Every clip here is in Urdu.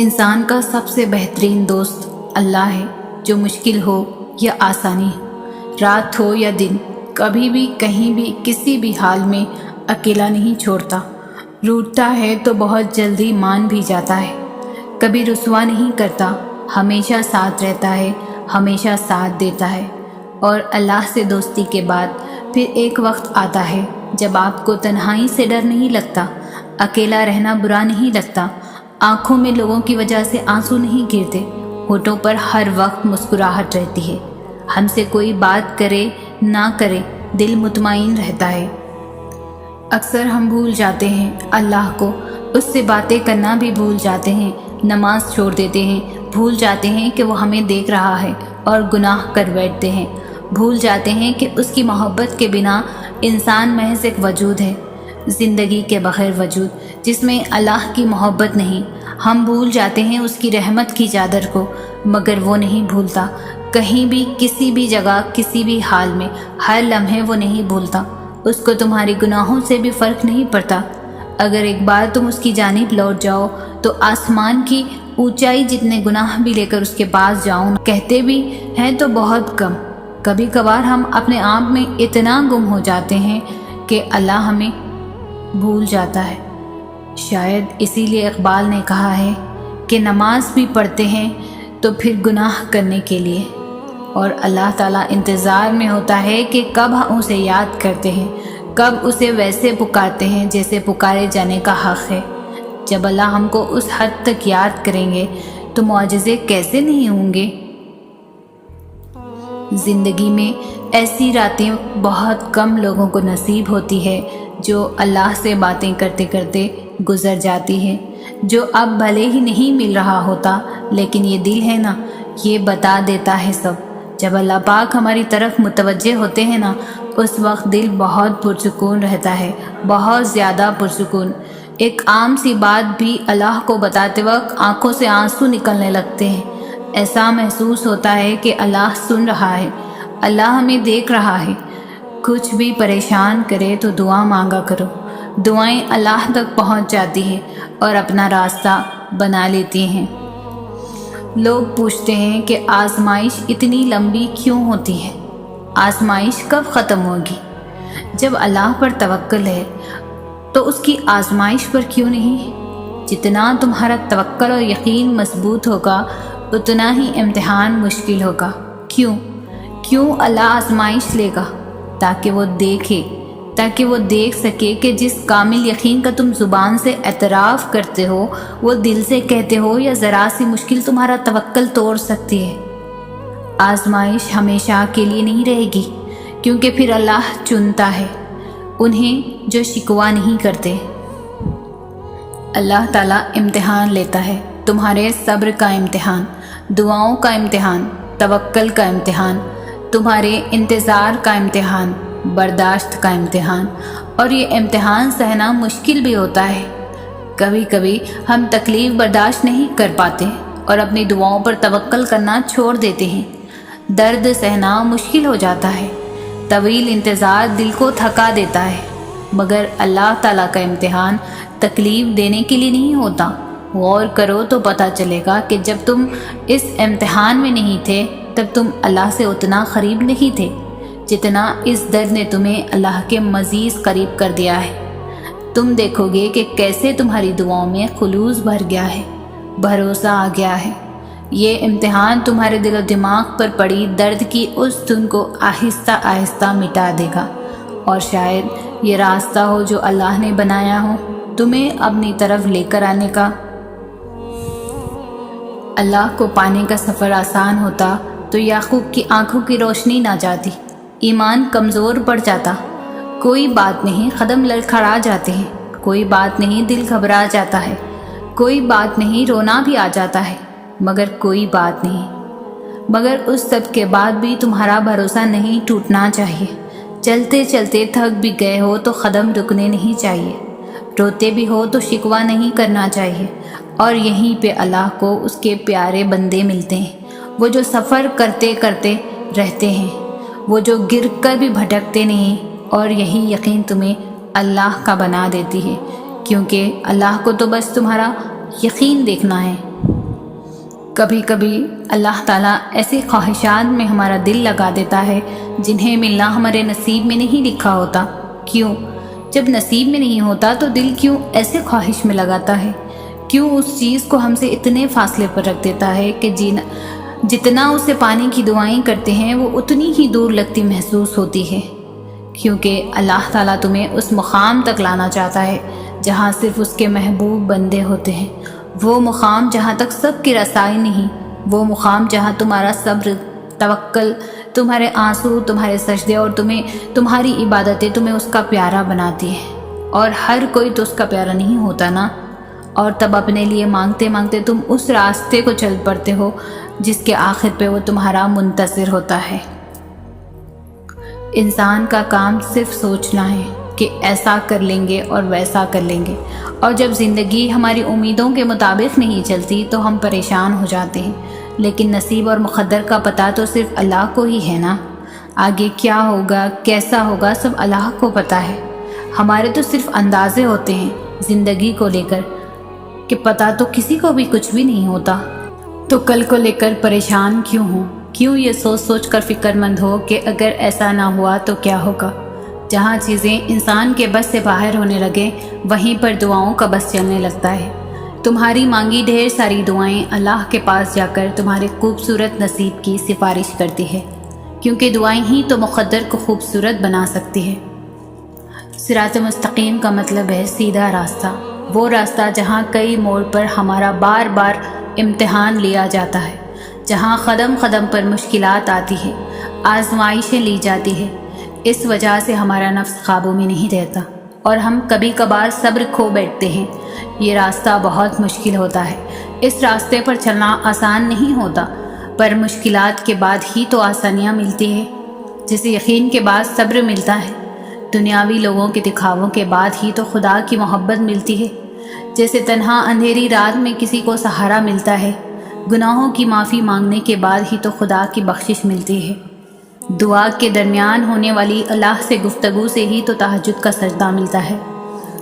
انسان کا سب سے بہترین دوست اللہ ہے، جو مشکل ہو یا آسانی، رات ہو یا دن، کبھی بھی کہیں بھی کسی بھی حال میں اکیلا نہیں چھوڑتا۔ روٹھتا ہے تو بہت جلدی مان بھی جاتا ہے، کبھی رسوا نہیں کرتا، ہمیشہ ساتھ رہتا ہے، ہمیشہ ساتھ دیتا ہے۔ اور اللہ سے دوستی کے بعد پھر ایک وقت آتا ہے جب آپ کو تنہائی سے ڈر نہیں لگتا، اکیلا رہنا برا نہیں لگتا، آنکھوں میں لوگوں کی وجہ سے آنسو نہیں گرتے، ہونٹوں پر ہر وقت مسکراہٹ رہتی ہے، ہم سے کوئی بات کرے نہ کرے دل مطمئن رہتا ہے۔ اکثر ہم بھول جاتے ہیں اللہ کو، اس سے باتیں کرنا بھی بھول جاتے ہیں، نماز چھوڑ دیتے ہیں، بھول جاتے ہیں کہ وہ ہمیں دیکھ رہا ہے اور گناہ کر بیٹھتے ہیں، بھول جاتے ہیں کہ اس کی محبت کے بنا انسان محض ایک وجود ہے، زندگی کے بغیر وجود جس میں اللہ کی محبت نہیں۔ ہم بھول جاتے ہیں اس کی رحمت کی چادر کو، مگر وہ نہیں بھولتا، کہیں بھی کسی بھی جگہ کسی بھی حال میں ہر لمحے وہ نہیں بھولتا۔ اس کو تمہاری گناہوں سے بھی فرق نہیں پڑتا۔ اگر ایک بار تم اس کی جانب لوٹ جاؤ تو آسمان کی اونچائی جتنے گناہ بھی لے کر اس کے پاس جاؤں، کہتے بھی ہیں تو بہت کم۔ کبھی کبھار ہم اپنے آپ میں اتنا گم ہو جاتے ہیں کہ اللہ ہمیں بھول جاتا ہے۔ شاید اسی لیے اقبال نے کہا ہے کہ نماز بھی پڑھتے ہیں تو پھر گناہ کرنے کے لیے، اور اللہ تعالیٰ انتظار میں ہوتا ہے کہ کب ہم اسے یاد کرتے ہیں، کب اسے ویسے پکارتے ہیں جیسے پکارے جانے کا حق ہے۔ جب اللہ ہم کو اس حد تک یاد کریں گے تو معجزے کیسے نہیں ہوں گے۔ زندگی میں ایسی راتیں بہت کم لوگوں کو نصیب ہوتی ہے جو اللہ سے باتیں کرتے کرتے گزر جاتی ہے، جو اب بھلے ہی نہیں مل رہا ہوتا لیکن یہ دل ہے نا، یہ بتا دیتا ہے سب۔ جب اللہ پاک ہماری طرف متوجہ ہوتے ہیں نا، اس وقت دل بہت پرسکون رہتا ہے، بہت زیادہ پرسکون۔ ایک عام سی بات بھی اللہ کو بتاتے وقت آنکھوں سے آنسو نکلنے لگتے ہیں۔ ایسا محسوس ہوتا ہے کہ اللہ سن رہا ہے، اللہ ہمیں دیکھ رہا ہے۔ کچھ بھی پریشان کرے تو دعا مانگا کرو، دعائیں اللہ تک پہنچ جاتی ہیں اور اپنا راستہ بنا لیتی ہیں۔ لوگ پوچھتے ہیں کہ آزمائش اتنی لمبی کیوں ہوتی ہے، آزمائش کب ختم ہوگی؟ جب اللہ پر توکل ہے تو اس کی آزمائش پر کیوں نہیں؟ جتنا تمہارا توکل اور یقین مضبوط ہوگا اتنا ہی امتحان مشکل ہوگا۔ کیوں اللہ آزمائش لے گا؟ تاکہ وہ دیکھ سکے کہ جس کامل یقین کا تم زبان سے اعتراف کرتے ہو، وہ دل سے کہتے ہو، یا ذرا سی مشکل تمہارا توکل توڑ سکتی ہے۔ آزمائش ہمیشہ کے لیے نہیں رہے گی، کیونکہ پھر اللہ چنتا ہے انہیں جو شکوہ نہیں کرتے۔ اللہ تعالیٰ امتحان لیتا ہے، تمہارے صبر کا امتحان، دعاؤں کا امتحان، توکل کا امتحان، تمہارے انتظار کا امتحان، برداشت کا امتحان، اور یہ امتحان سہنا مشکل بھی ہوتا ہے۔ کبھی کبھی ہم تکلیف برداشت نہیں کر پاتے اور اپنی دعاؤں پر توکل کرنا چھوڑ دیتے ہیں۔ درد سہنا مشکل ہو جاتا ہے، طویل انتظار دل کو تھکا دیتا ہے، مگر اللہ تعالیٰ کا امتحان تکلیف دینے کے لیے نہیں ہوتا۔ غور کرو تو پتہ چلے گا کہ جب تم اس امتحان میں نہیں تھے تب تم اللہ سے اتنا قریب نہیں تھے جتنا اس درد نے تمہیں اللہ کے مزید قریب کر دیا ہے۔ تم دیکھو گے کہ کیسے تمہاری دعاؤں میں خلوص بھر گیا ہے، بھروسہ آ گیا ہے۔ یہ امتحان تمہارے دل و دماغ پر پڑی درد کی اس دھن کو آہستہ آہستہ مٹا دے گا، اور شاید یہ راستہ ہو جو اللہ نے بنایا ہو تمہیں اپنی طرف لے کر آنے کا۔ اللہ کو پانے کا سفر آسان ہوتا تو یعقوب کی آنکھوں کی روشنی نہ جاتی، ایمان کمزور پڑ جاتا۔ کوئی بات نہیں، قدم لڑکھڑا جاتے ہیں، کوئی بات نہیں، دل گھبرا جاتا ہے، کوئی بات نہیں، رونا بھی آ جاتا ہے، مگر کوئی بات نہیں۔ مگر اس سب کے بعد بھی تمہارا بھروسہ نہیں ٹوٹنا چاہیے۔ چلتے چلتے تھک بھی گئے ہو تو قدم رکنے نہیں چاہیے، روتے بھی ہو تو شکوہ نہیں کرنا چاہیے۔ اور یہیں پہ اللہ کو اس کے پیارے بندے ملتے ہیں، وہ جو سفر کرتے کرتے رہتے ہیں، وہ جو گر کر بھی بھٹکتے نہیں، اور یہی یقین تمہیں اللہ کا بنا دیتی ہے، کیونکہ اللہ کو تو بس تمہارا یقین دیکھنا ہے۔ کبھی کبھی اللہ تعالیٰ ایسی خواہشات میں ہمارا دل لگا دیتا ہے جنہیں ملنا ہمارے نصیب میں نہیں لکھا ہوتا۔ کیوں؟ جب نصیب میں نہیں ہوتا تو دل کیوں ایسے خواہش میں لگاتا ہے؟ کیوں اس چیز کو ہم سے اتنے فاصلے پر رکھ دیتا ہے کہ جتنا اسے پانے کی دعائیں کرتے ہیں وہ اتنی ہی دور لگتی محسوس ہوتی ہے؟ کیونکہ اللہ تعالیٰ تمہیں اس مقام تک لانا چاہتا ہے جہاں صرف اس کے محبوب بندے ہوتے ہیں، وہ مقام جہاں تک سب کی رسائی نہیں، وہ مقام جہاں تمہارا صبر، توکل، تمہارے آنسو، تمہارے سجدے اور تمہاری عبادتیں تمہیں اس کا پیارا بناتی ہیں۔ اور ہر کوئی تو اس کا پیارا نہیں ہوتا نا، اور تب اپنے لیے مانگتے مانگتے تم اس راستے کو چل پڑتے ہو جس کے آخر پہ وہ تمہارا منتظر ہوتا ہے۔ انسان کا کام صرف سوچنا ہے کہ ایسا کر لیں گے اور ویسا کر لیں گے، اور جب زندگی ہماری امیدوں کے مطابق نہیں چلتی تو ہم پریشان ہو جاتے ہیں، لیکن نصیب اور مقدر کا پتہ تو صرف اللہ کو ہی ہے نا۔ آگے کیا ہوگا، کیسا ہوگا، سب اللہ کو پتہ ہے۔ ہمارے تو صرف اندازے ہوتے ہیں زندگی کو لے کر کہ پتہ تو کسی کو بھی کچھ بھی نہیں ہوتا، تو کل کو لے کر پریشان کیوں ہوں؟ کیوں یہ سوچ سوچ کر فکر مند ہو کہ اگر ایسا نہ ہوا تو کیا ہوگا؟ جہاں چیزیں انسان کے بس سے باہر ہونے لگے وہیں پر دعاؤں کا بس چلنے لگتا ہے۔ تمہاری مانگی ڈھیر ساری دعائیں اللہ کے پاس جا کر تمہارے خوبصورت نصیب کی سفارش کرتی ہے، کیونکہ دعائیں ہی تو مقدر کو خوبصورت بنا سکتی ہے۔ صراط مستقیم کا مطلب ہے سیدھا راستہ، وہ راستہ جہاں کئی موڑ پر ہمارا بار بار امتحان لیا جاتا ہے، جہاں قدم قدم پر مشکلات آتی ہیں، آزمائشیں لی جاتی ہیں۔ اس وجہ سے ہمارا نفس قابو میں نہیں رہتا اور ہم کبھی کبھار صبر کھو بیٹھتے ہیں۔ یہ راستہ بہت مشکل ہوتا ہے، اس راستے پر چلنا آسان نہیں ہوتا، پر مشکلات کے بعد ہی تو آسانیاں ملتی ہیں، جیسے یقین کے بعد صبر ملتا ہے۔ دنیاوی لوگوں کے دکھاووں کے بعد ہی تو خدا کی محبت ملتی ہے، جیسے تنہا اندھیری رات میں کسی کو سہارا ملتا ہے۔ گناہوں کی معافی مانگنے کے بعد ہی تو خدا کی بخشش ملتی ہے۔ دعا کے درمیان ہونے والی اللہ سے گفتگو سے ہی تو تہجد کا سجدہ ملتا ہے،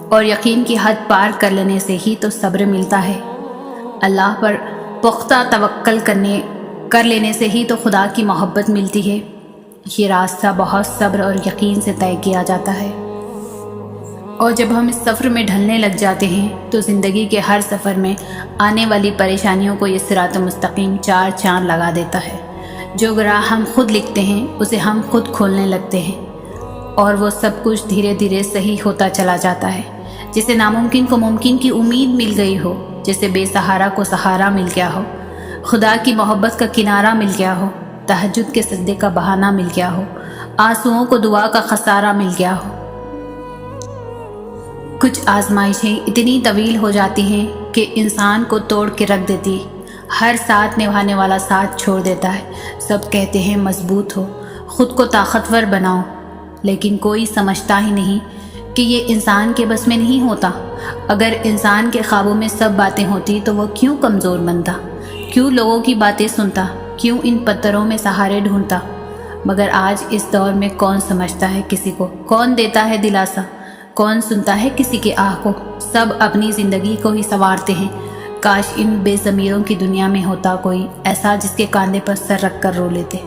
اور یقین کی حد پار کر لینے سے ہی تو صبر ملتا ہے۔ اللہ پر پختہ توکل کر لینے سے ہی تو خدا کی محبت ملتی ہے۔ یہ راستہ بہت صبر اور یقین سے طے کیا جاتا ہے، اور جب ہم اس سفر میں ڈھلنے لگ جاتے ہیں تو زندگی کے ہر سفر میں آنے والی پریشانیوں کو یہ صراط مستقیم چار چاند لگا دیتا ہے۔ جو راہ ہم خود لکھتے ہیں اسے ہم خود کھولنے لگتے ہیں، اور وہ سب کچھ دھیرے دھیرے صحیح ہوتا چلا جاتا ہے، جیسے ناممکن کو ممکن کی امید مل گئی ہو، جیسے بے سہارا کو سہارا مل گیا ہو، خدا کی محبت کا کنارہ مل گیا ہو، تہجد کے سجدے کا بہانہ مل گیا ہو، آنسوؤں کو دعا کا خسارہ مل گیا ہو۔ کچھ آزمائشیں اتنی طویل ہو جاتی ہیں کہ انسان کو توڑ کے رکھ دیتی، ہر ساتھ نبھانے والا ساتھ چھوڑ دیتا ہے۔ سب کہتے ہیں مضبوط ہو، خود کو طاقتور بناؤ، لیکن کوئی سمجھتا ہی نہیں کہ یہ انسان کے بس میں نہیں ہوتا۔ اگر انسان کے خوابوں میں سب باتیں ہوتی تو وہ کیوں کمزور بنتا، کیوں لوگوں کی باتیں سنتا، کیوں ان پتھروں میں سہارے ڈھونڈتا؟ مگر آج اس دور میں کون سمجھتا ہے کسی کو، کون دیتا ہے دلاسا، کون سنتا ہے کسی کے آہ کو؟ سب اپنی زندگی کو ہی سنوارتے ہیں۔ کاش ان بے ضمیروں کی دنیا میں ہوتا کوئی ایسا جس کے کاندھے پر سر رکھ کر رو لیتے۔